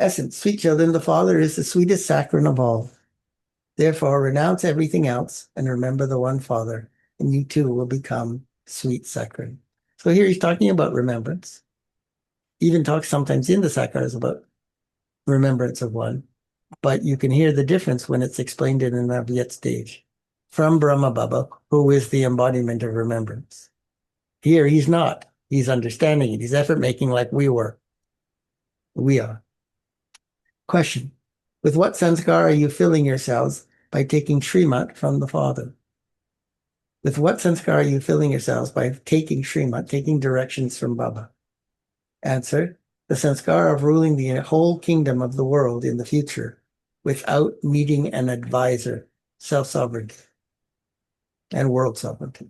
essence. Sweet children, the Father is the sweetest sacrament of all. Therefore, renounce everything else and remember the one Father, and you too will become sweet sacrament. So here he's talking about remembrance. Even talks sometimes in the Sakars about remembrance of one, but you can hear the difference when it's explained in an Avyat stage. From Brahma Baba, who is the embodiment of remembrance. Here he's not. He's understanding it. He's effort making like we were. We are. Question. With what sanskar are you filling yourselves by taking Srimat from the Father? With what sanskar are you filling yourselves by taking Srimat, taking directions from Baba? Answer. The sanskar of ruling the whole kingdom of the world in the future without needing an advisor, self-sovereignty, and world sovereignty.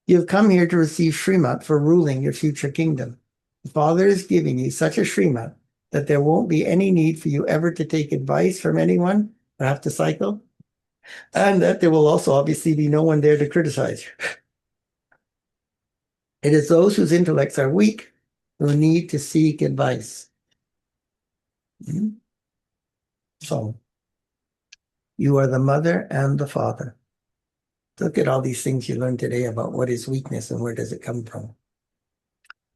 You have come here to receive Srimat for ruling your future kingdom. The Father is giving you such a Srimat that there won't be any need for you ever to take advice from anyone or have to cycle, and that there will also obviously be no one there to criticize you. It is those whose intellects are weak who need to seek advice. So, you are the mother and the father. Look at all these things you learned today about what is weakness and where does it come from.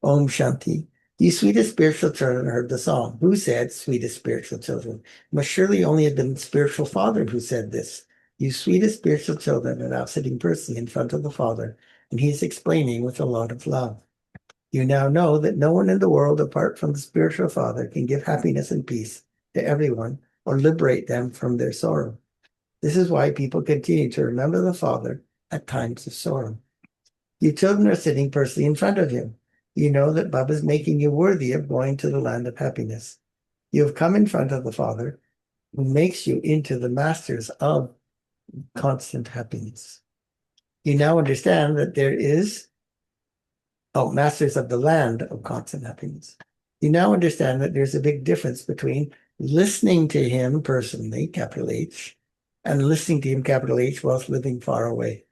Om Shanti. You sweetest spiritual children heard the song. Who said sweetest spiritual children? It must surely only have been the spiritual father who said this. You sweetest spiritual children are now sitting personally in front of the Father, and he is explaining with a lot of love. You now know that no one in the world apart from the spiritual Father can give happiness and peace to everyone or liberate them from their sorrow. This is why people continue to remember the Father at times of sorrow. You children are sitting personally in front of him. You know that Baba is making you worthy of going to the land of happiness. You have come in front of the Father who makes you into the masters of constant happiness. You now understand that there is, masters of the land of constant happiness. You now understand that there's a big difference between listening to him personally, capital H, and listening to him, capital H, whilst living far away.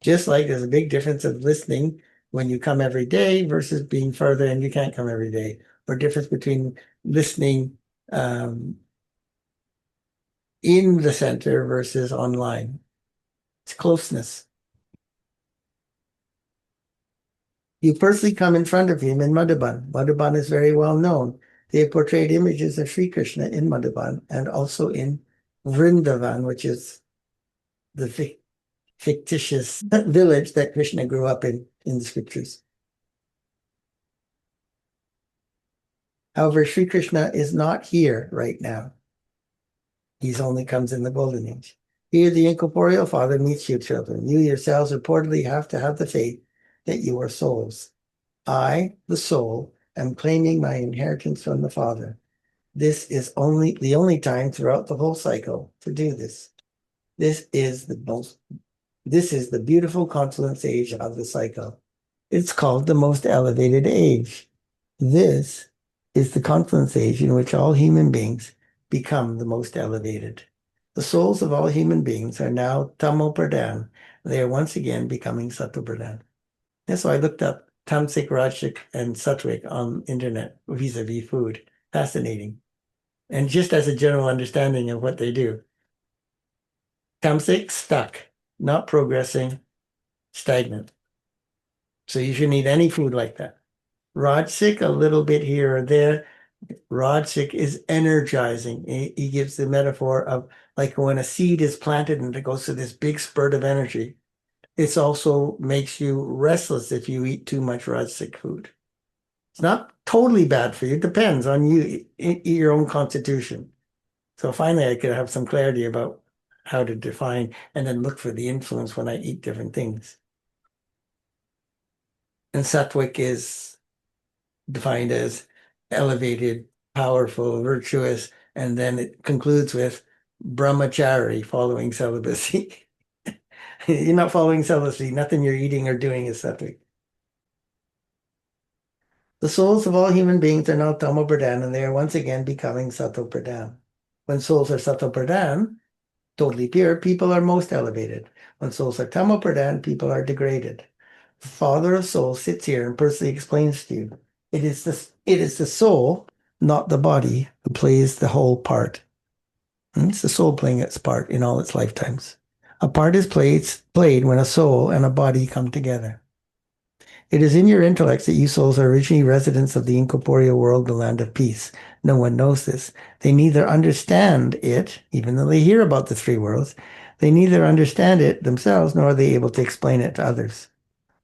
Just like there's a big difference of listening when you come every day versus being further and you can't come every day, or difference between listening in the center versus online. It's closeness. You personally come in front of him in Madhuban. Madhuban is very well known. They have portrayed images of Sri Krishna in Madhuban and also in Vrindavan, which is the fictitious village that Krishna grew up in the scriptures. However, Sri Krishna is not here right now. He's only comes in the golden age. Here, the incorporeal Father meets you, children. You yourselves reportedly have to have the faith that you are souls. I, the soul, am claiming my inheritance from the Father. This is the only time throughout the whole cycle to do this. This is the beautiful confluence age of the cycle. It's called the most elevated age. This is the confluence age in which all human beings become the most elevated. The souls of all human beings are now Tamo Pradhan. They are once again becoming Sattva Pradhan. That's why I looked up Tamsik, Rajik, and Sattvic on internet vis-a-vis food. Fascinating. And just as a general understanding of what they do. Tamsik, stuck, not progressing, stagnant. So you shouldn't eat any food like that. Rajsik, a little bit here or there. Rajsik is energizing. He gives the metaphor of like when a seed is planted and it goes to this big spurt of energy. It also makes you restless if you eat too much Rajsik food. It's not totally bad for you. It depends on you, your own constitution. So finally, I could have some clarity about how to define and then look for the influence when I eat different things. And Sattvic is defined as elevated, powerful, virtuous, and then it concludes with brahmachari, following celibacy. You're not following celibacy. Nothing you're eating or doing is Sattvic. The souls of all human beings are now Tamo Pradhan, and they are once again becoming Sattva Pradhan. When souls are Sattva Pradhan, totally pure, people are most elevated. When souls are Tamo Pradhan, people are degraded. The Father of Souls sits here and personally explains to you. It is the soul not the body who plays the whole part. It's the soul playing its part in all its lifetimes. A part is played when a soul and a body come together. It is in your intellects that you souls are originally residents of the incorporeal world, the land of peace. No one knows this. They neither understand it, even though they hear about the three worlds, they neither understand it themselves nor are they able to explain it to others.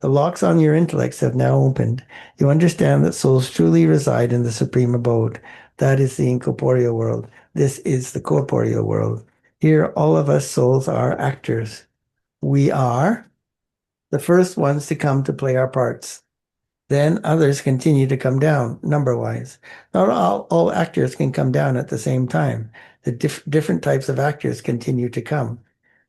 The locks on your intellects have now opened. You understand that souls truly reside in the supreme abode. That is the incorporeal world. This is the corporeal world. Here, all of us souls are actors. We are the first ones to come to play our parts. Then others continue to come down, number-wise. Not all actors can come down at the same time. The different types of actors continue to come.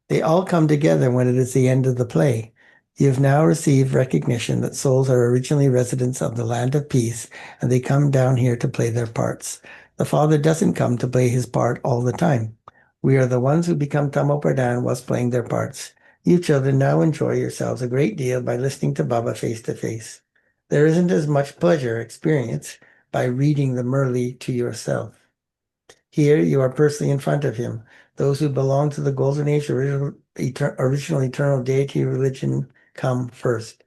They all come together when it is the end of the play. You have now received recognition that souls are originally residents of the land of peace, and they come down here to play their parts. The Father doesn't come to play his part all the time. We are the ones who become Tamo Pradhan whilst playing their parts. You children now enjoy yourselves a great deal by listening to Baba face to face. There isn't as much pleasure experienced by reading the Murli to yourself. Here you are personally in front of him. Those who belong to the Golden Age original eternal deity religion come first.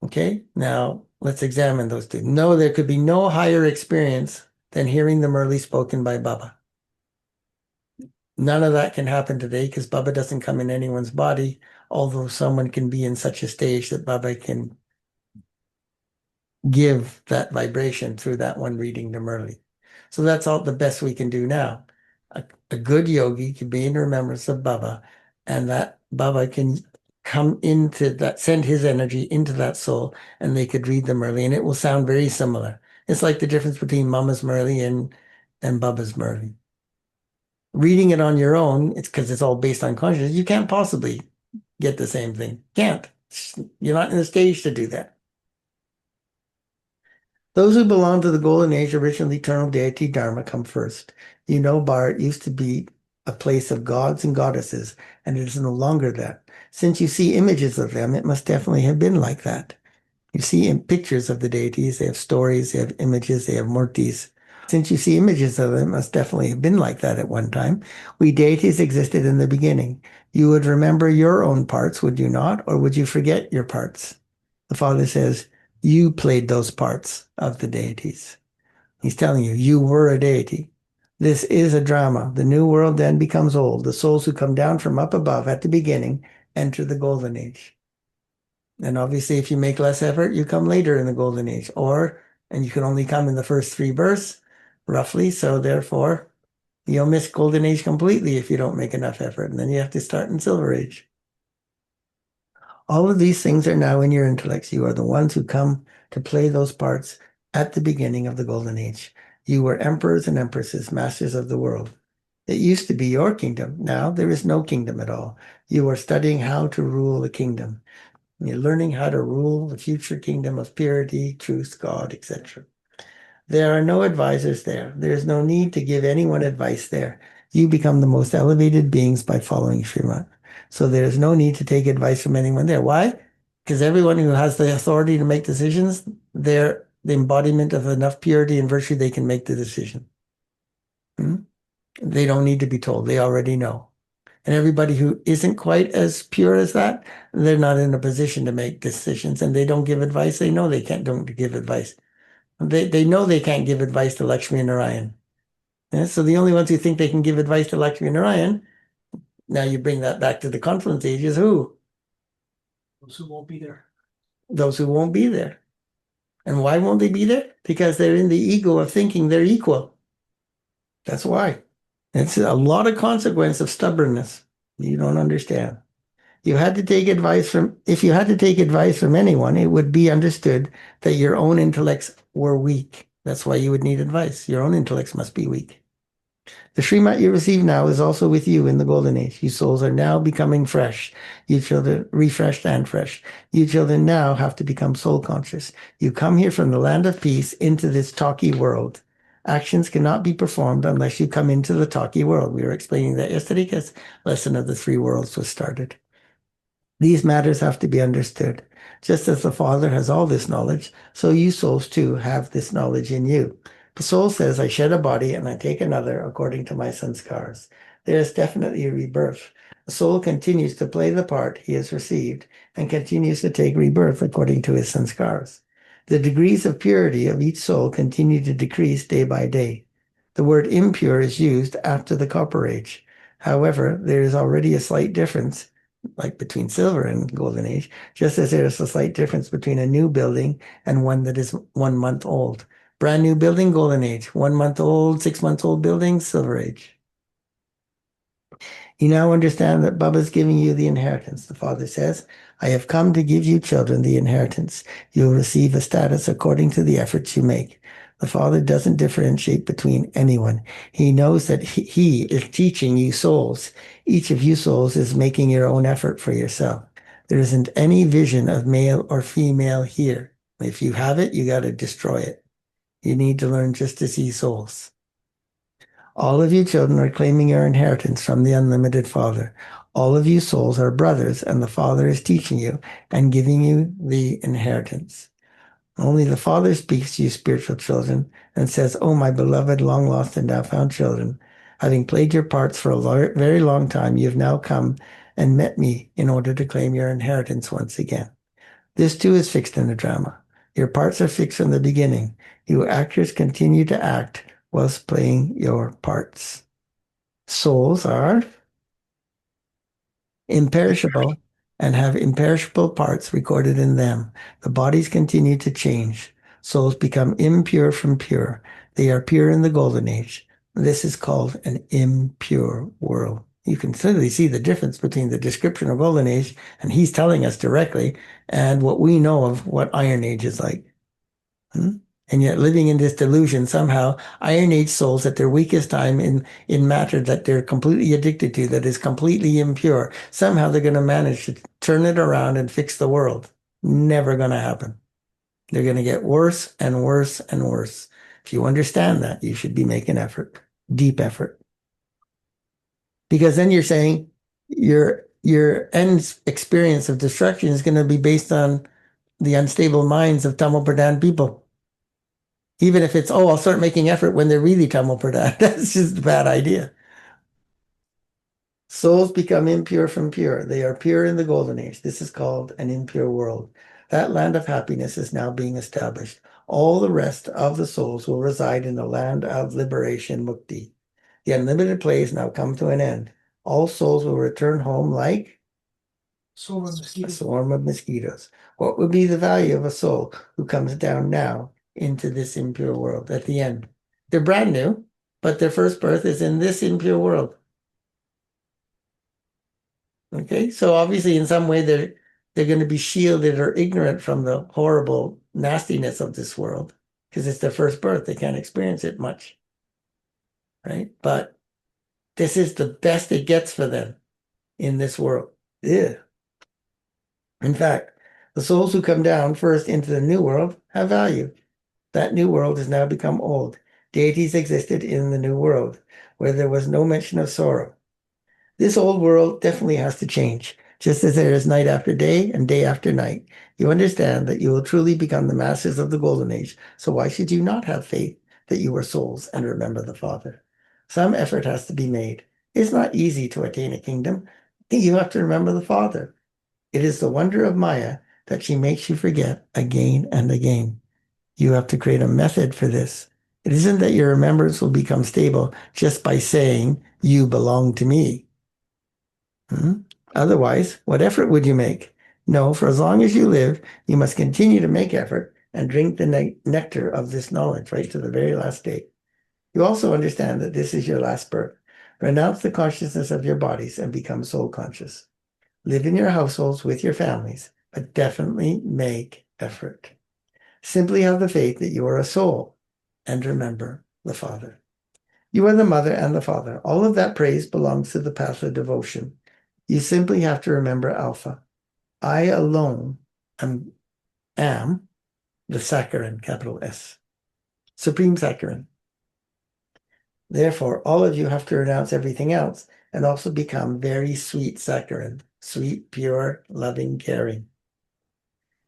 Okay, now let's examine those two. No, there could be no higher experience than hearing the Murli spoken by Baba. None of that can happen today because Baba doesn't come in anyone's body, although someone can be in such a stage that Baba can give that vibration through that one reading the Murli. So that's all the best we can do now. A good yogi can be in remembrance of Baba, and that Baba can come into that, send his energy into that soul, and they could read the Murli, and it will sound very similar. It's like the difference between Mama's Murli and Baba's Murli. Reading it on your own, it's because it's all based on consciousness. You can't possibly get the same thing. Can't. You're not in the stage to do that. Those who belong to the Golden Age, original eternal deity Dharma, come first. You know, Bharat used to be a place of gods and goddesses, and it is no longer that. Since you see images of them, it must definitely have been like that. You see in pictures of the deities, they have stories, they have images, they have murtis. Since you see images of them, it must definitely have been like that at one time. We deities existed in the beginning. You would remember your own parts, would you not? Or would you forget your parts? The Father says, you played those parts of the deities. He's telling you, you were a deity. This is a drama. The new world then becomes old. The souls who come down from up above at the beginning enter the golden age. And obviously, if you make less effort, you come later in the golden age. And you can only come in the first 3 births, roughly. So therefore, you'll miss golden age completely if you don't make enough effort. And then you have to start in silver age. All of these things are now in your intellects. You are the ones who come to play those parts at the beginning of the golden age. You were emperors and empresses, masters of the world. It used to be your kingdom. Now there is no kingdom at all. You are studying how to rule the kingdom. You're learning how to rule the future kingdom of purity, truth, God, etc. There are no advisors there. There is no need to give anyone advice there. You become the most elevated beings by following Srimad. So there is no need to take advice from anyone there. Why? Because everyone who has the authority to make decisions, they're the embodiment of enough purity and virtue, they can make the decision. They don't need to be told. They already know. And everybody who isn't quite as pure as that, they're not in a position to make decisions, and they don't give advice. They know they don't give advice. They know they can't give advice to Lakshmi and Narayan. Yeah, so the only ones who think they can give advice to Lakshmi and Narayan, now you bring that back to the confluence ages, who? Those who won't be there. Those who won't be there. And why won't they be there? Because they're in the ego of thinking they're equal. That's why. It's a lot of consequence of stubbornness. You don't understand. You had to take advice from, if you had to take advice from anyone, it would be understood that your own intellects were weak. That's why you would need advice. Your own intellects must be weak. The Srimat you receive now is also with you in the golden age. You souls are now becoming fresh. You children, refreshed and fresh. You children now have to become soul conscious. You come here from the land of peace into this talky world. Actions cannot be performed unless you come into the talky world. We were explaining that yesterday because lesson of the 3 worlds was started. These matters have to be understood. Just as the Father has all this knowledge, so you souls too have this knowledge in you. The soul says, I shed a body and I take another according to my sanskars. There is definitely a rebirth. The soul continues to play the part he has received and continues to take rebirth according to his sanskars. The degrees of purity of each soul continue to decrease day by day. The word impure is used after the Copper Age. However, there is already a slight difference, like between Silver and Golden Age, just as there is a slight difference between a new building and one that is 1 month old. Brand new building, Golden Age. 1 month old, 6 months old building, Silver Age. You now understand that Baba's giving you the inheritance. The father says, I have come to give you children the inheritance. You will receive a status according to the efforts you make. The father doesn't differentiate between anyone. He knows that he is teaching you souls. Each of you souls is making your own effort for yourself. There isn't any vision of male or female here. If you have it, you got to destroy it. You need to learn just to see souls. All of you children are claiming your inheritance from the unlimited Father. All of you souls are brothers, and the Father is teaching you and giving you the inheritance. Only the Father speaks to you, spiritual children, and says, Oh, my beloved, long lost and now found children, having played your parts for a very long time, you have now come and met me in order to claim your inheritance once again. This too is fixed in the drama. Your parts are fixed from the beginning. You actors continue to act whilst playing your parts. Souls are imperishable and have imperishable parts recorded in them. The bodies continue to change. Souls become impure from pure. They are pure in the Golden Age. This is called an impure world. You can clearly see the difference between the description of Golden Age, and he's telling us directly, and what we know of what Iron Age is like. And yet living in this delusion, somehow Iron Age souls at their weakest time in matter that they're completely addicted to, that is completely impure, somehow they're going to manage to turn it around and fix the world. Never going to happen. They're going to get worse and worse and worse. If you understand that, you should be making effort, deep effort. Because then you're saying your end experience of destruction is going to be based on the unstable minds of Tamil Pradhan people. Even if it's, oh, I'll start making effort when they're really Tamil Pradhan. That's just a bad idea. Souls become impure from pure. They are pure in the Golden Age. This is called an impure world. That land of happiness is now being established. All the rest of the souls will reside in the land of liberation, Mukti. The unlimited play has now come to an end. All souls will return home like a swarm of mosquitoes. What would be the value of a soul who comes down now into this impure world at the end? They're brand new, but their first birth is in this impure world. Okay, so obviously in some way they're going to be shielded or ignorant from the horrible nastiness of this world because it's their first birth. They can't experience it much, right? But this is the best it gets for them in this world. Yeah. In fact, the souls who come down first into the new world have value. That new world has now become old. Deities existed in the new world where there was no mention of sorrow. This old world definitely has to change, just as there is night after day and day after night. You understand that you will truly become the masters of the Golden Age, so why should you not have faith that you are souls and remember the Father? Some effort has to be made. It's not easy to attain a kingdom. You have to remember the Father. It is the wonder of Maya that she makes you forget again and again. You have to create a method for this. It isn't that your remembrance will become stable just by saying, you belong to me. Otherwise, what effort would you make? No, for as long as you live, you must continue to make effort and drink the nectar of this knowledge right to the very last day. You also understand that this is your last birth. Renounce the consciousness of your bodies and become soul conscious. Live in your households with your families, but definitely make effort. Simply have the faith that you are a soul and remember the Father. You are the mother and the father. All of that praise belongs to the path of devotion. You simply have to remember Alpha. I alone am the Saccharin, capital S, Supreme Saccharin. Therefore, all of you have to renounce everything else and also become very sweet Saccharin, sweet, pure, loving, caring.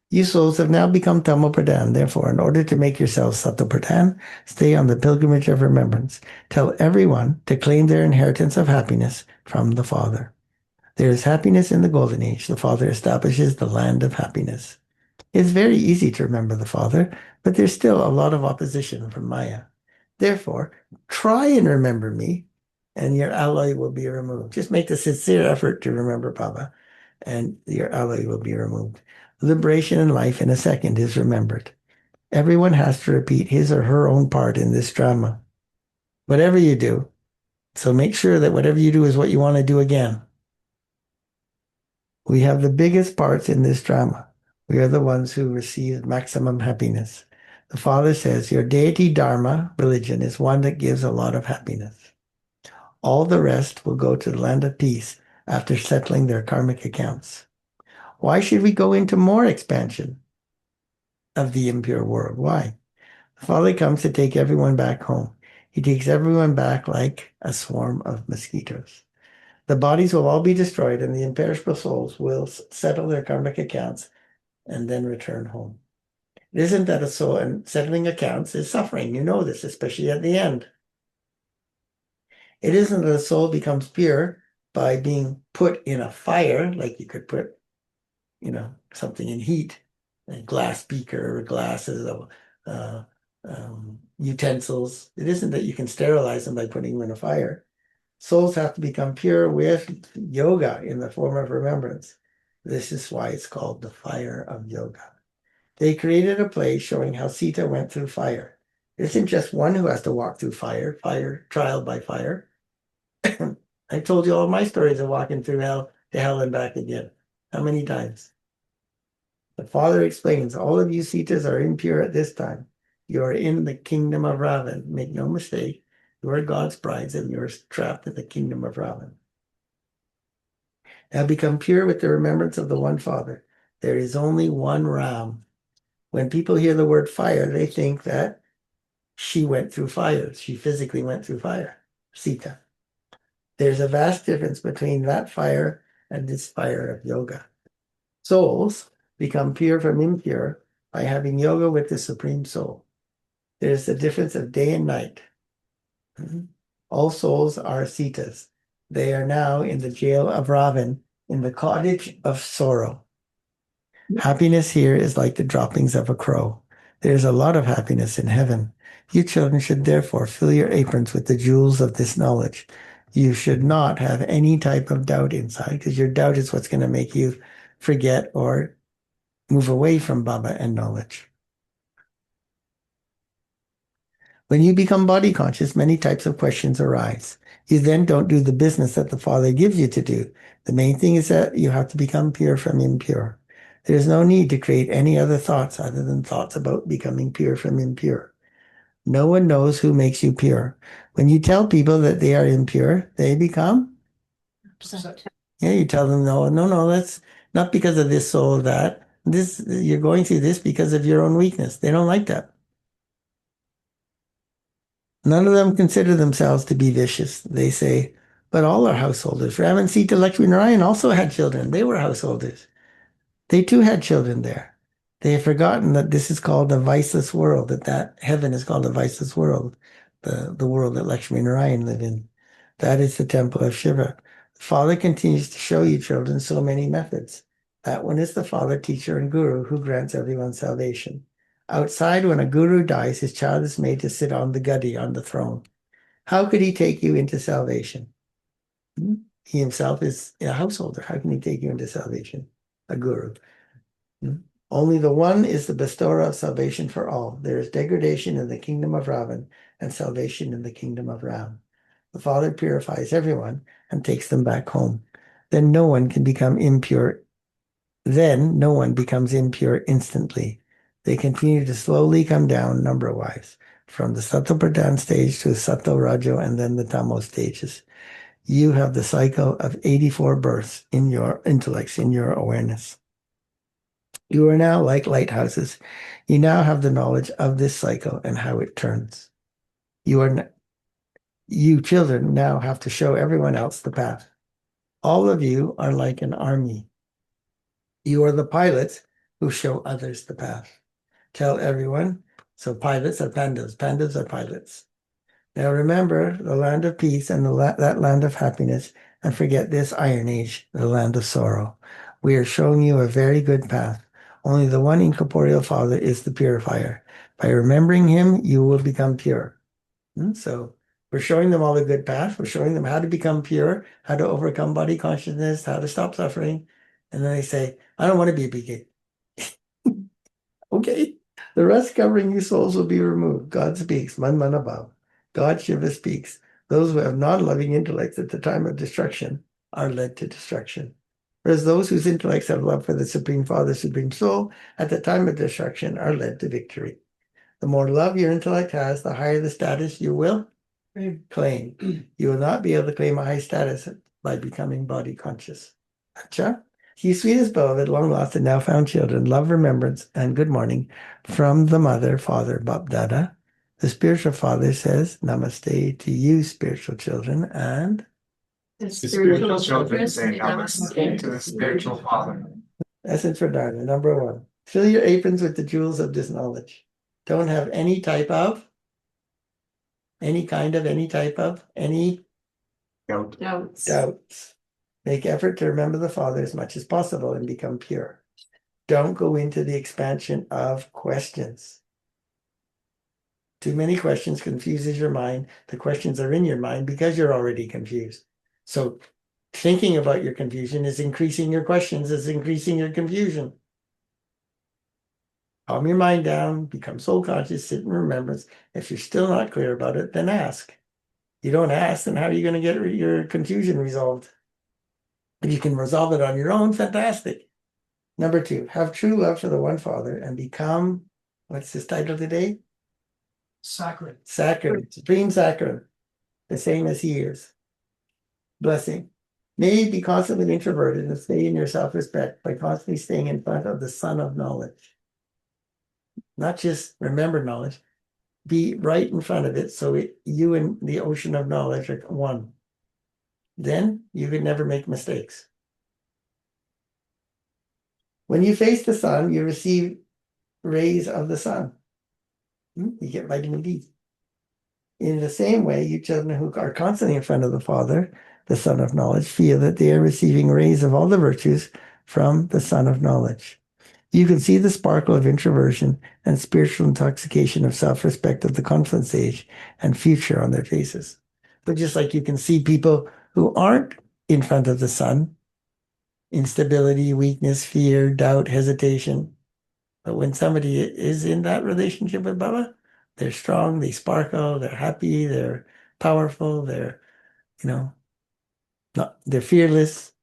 You souls have now become Tamo Pradhan. Therefore, in order to make yourselves Sato Pradhan, stay on the pilgrimage of remembrance. Tell everyone to claim their inheritance of happiness from the Father. There is happiness in the Golden Age. The Father establishes the land of happiness. It's very easy to remember the Father, but there's still a lot of opposition from Maya. Therefore, try and remember me, and your alloy will be removed. Just make the sincere effort to remember Baba, and your alloy will be removed. Liberation in life in a second is remembered. Everyone has to repeat his or her own part in this drama. Whatever you do, so make sure that whatever you do is what you want to do again. We have the biggest parts in this drama. We are the ones who receive maximum happiness. The Father says, your deity dharma, religion, is one that gives a lot of happiness. All the rest will go to the land of peace after settling their karmic accounts. Why should we go into more expansion of the impure world? Why? The Father comes to take everyone back home. He takes everyone back like a swarm of mosquitoes. The bodies will all be destroyed and the imperishable souls will settle their karmic accounts and then return home. It isn't that a soul and settling accounts is suffering. You know this, especially at the end. It isn't that a soul becomes pure by being put in a fire, like you could put, something in heat, a glass beaker or glasses or utensils. It isn't that you can sterilize them by putting them in a fire. Souls have to become pure with yoga in the form of remembrance. This is why it's called the fire of yoga. They created a play showing how Sita went through fire. It isn't just one who has to walk through fire, trial by fire. I told you all my stories of walking through hell to hell and back again. How many times? The Father explains, all of you Sitas are impure at this time. You are in the kingdom of Ravan. Make no mistake, you are God's brides and you are trapped in the kingdom of Ravan. Now become pure with the remembrance of the one Father. There is only one Ram. When people hear the word fire, they think that she went through fire. She physically went through fire, Sita. There's a vast difference between that fire and this fire of yoga. Souls become pure from impure by having yoga with the Supreme Soul. There's the difference of day and night. All souls are Sitas. They are now in the jail of Ravan, in the cottage of sorrow. Happiness here is like the droppings of a crow. There's a lot of happiness in heaven. You children should therefore fill your aprons with the jewels of this knowledge. You should not have any type of doubt inside, because your doubt is what's going to make you forget or move away from Baba and knowledge. When you become body conscious, many types of questions arise. You then don't do the business that the Father gives you to do. The main thing is that you have to become pure from impure. There's no need to create any other thoughts other than thoughts about becoming pure from impure. No one knows who makes you pure. When you tell people that they are impure, they become, yeah, you tell them, no, that's not because of this soul or that. You're going through this because of your own weakness. They don't like that. None of them consider themselves to be vicious. They say, but all are householders. Ram and Sita Lakshmi Narayan also had children. They were householders. They too had children there. They have forgotten that this is called a viceless world, that heaven is called a viceless world, the world that Lakshmi Narayan lived in. That is the temple of Shiva. The Father continues to show you children so many methods. That one is the Father, Teacher, and Guru who grants everyone salvation. Outside, when a guru dies, his child is made to sit on the gadi, on the throne. How could he take you into salvation? He himself is a householder. How can he take you into salvation? A guru. Only the one is the bestower of salvation for all. There is degradation in the kingdom of Ravan and salvation in the kingdom of Ram. The Father purifies everyone and takes them back home. Then no one can become impure. Then no one becomes impure instantly. They continue to slowly come down number-wise, from the Sato Pradhan stage to Sato Rajo and then the Tamo stages. You have the cycle of 84 births in your intellects, in your awareness. You are now like lighthouses. You now have the knowledge of this cycle and how it turns. You children now have to show everyone else the path. All of you are like an army. You are the pilots who show others the path. Tell everyone. So pilots are pandas. Pandas are pilots. Now remember the land of peace and that land of happiness, and forget this Iron Age, the land of sorrow. We are showing you a very good path. Only the one incorporeal Father is the purifier. By remembering him, you will become pure. So we're showing them all the good path. We're showing them how to become pure, how to overcome body consciousness, how to stop suffering. And then they say, I don't want to be a BK. Okay. The rest covering you souls will be removed. God speaks, man above. God Shiva speaks. Those who have non-loving intellects at the time of destruction are led to destruction. Whereas those whose intellects have love for the Supreme Father, Supreme Soul, at the time of destruction are led to victory. The more love your intellect has, the higher the status you will claim. You will not be able to claim a high status by becoming body conscious. Acha? You sweetest beloved, long lost and now found children, love, remembrance, and good morning from the mother, father, Bap Dada. The spiritual father says, Namaste to you, spiritual children, and The spiritual children say namaste to the spiritual father. essence for Dharma. Number one, fill your aprons with the jewels of this knowledge. Don't have any type of, any kind of, any type of, any doubts. Make effort to remember the Father as much as possible and become pure. Don't go into the expansion of questions. Too many questions confuses your mind. The questions are in your mind because you're already confused. So thinking about your confusion is increasing your questions, is increasing your confusion. Calm your mind down, become soul conscious, sit in remembrance. If you're still not clear about it, then ask. You don't ask, then how are you going to get your confusion resolved? If you can resolve it on your own, fantastic. Number two, have true love for the one Father and become, what's this title today? Sacred. Sacred, supreme sacred, the same as he is. Blessing. May you be constantly introverted and stay in your self-respect by constantly staying in front of the sun of knowledge. Not just remember knowledge, be right in front of it so you and the ocean of knowledge are one. Then you could never make mistakes. When you face the sun, you receive rays of the sun. You get vitamin D. In the same way, you children who are constantly in front of the Father, the Son of Knowledge, feel that they are receiving rays of all the virtues from the Son of Knowledge. You can see the sparkle of introversion and spiritual intoxication of self-respect of the confident sage and future on their faces. But just like you can see people who aren't in front of the sun, instability, weakness, fear, doubt, hesitation. But when somebody is in that relationship with Baba, they're strong, they sparkle, they're happy, they're powerful, they're, they're fearless.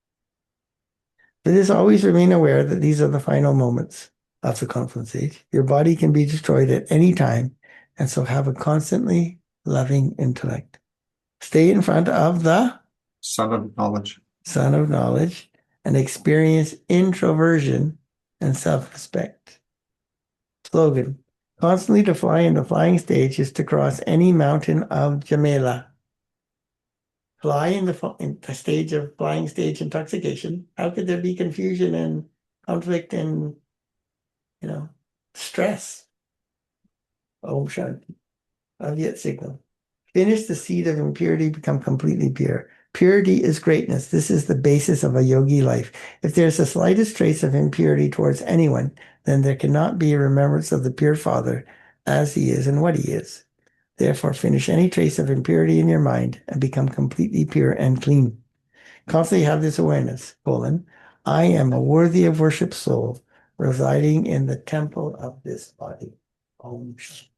But just always remain aware that these are the final moments of the confluence age. Your body can be destroyed at any time, and so have a constantly loving intellect. Stay in front of the Son of knowledge. Son of Knowledge and experience introversion and self-respect. Slogan. Constantly to fly in the flying stage is to cross any mountain of Jamela. Fly in the stage of flying stage intoxication. How could there be confusion and conflict and, stress? Om Shanti. Avyat signal. Finish the seed of impurity, become completely pure. Purity is greatness. This is the basis of a yogi life. If there's the slightest trace of impurity towards anyone, then there cannot be a remembrance of the pure Father as he is and what he is. Therefore, finish any trace of impurity in your mind and become completely pure and clean. Constantly have this awareness, I am a worthy of worship soul residing in the temple of this body. Om Shanti.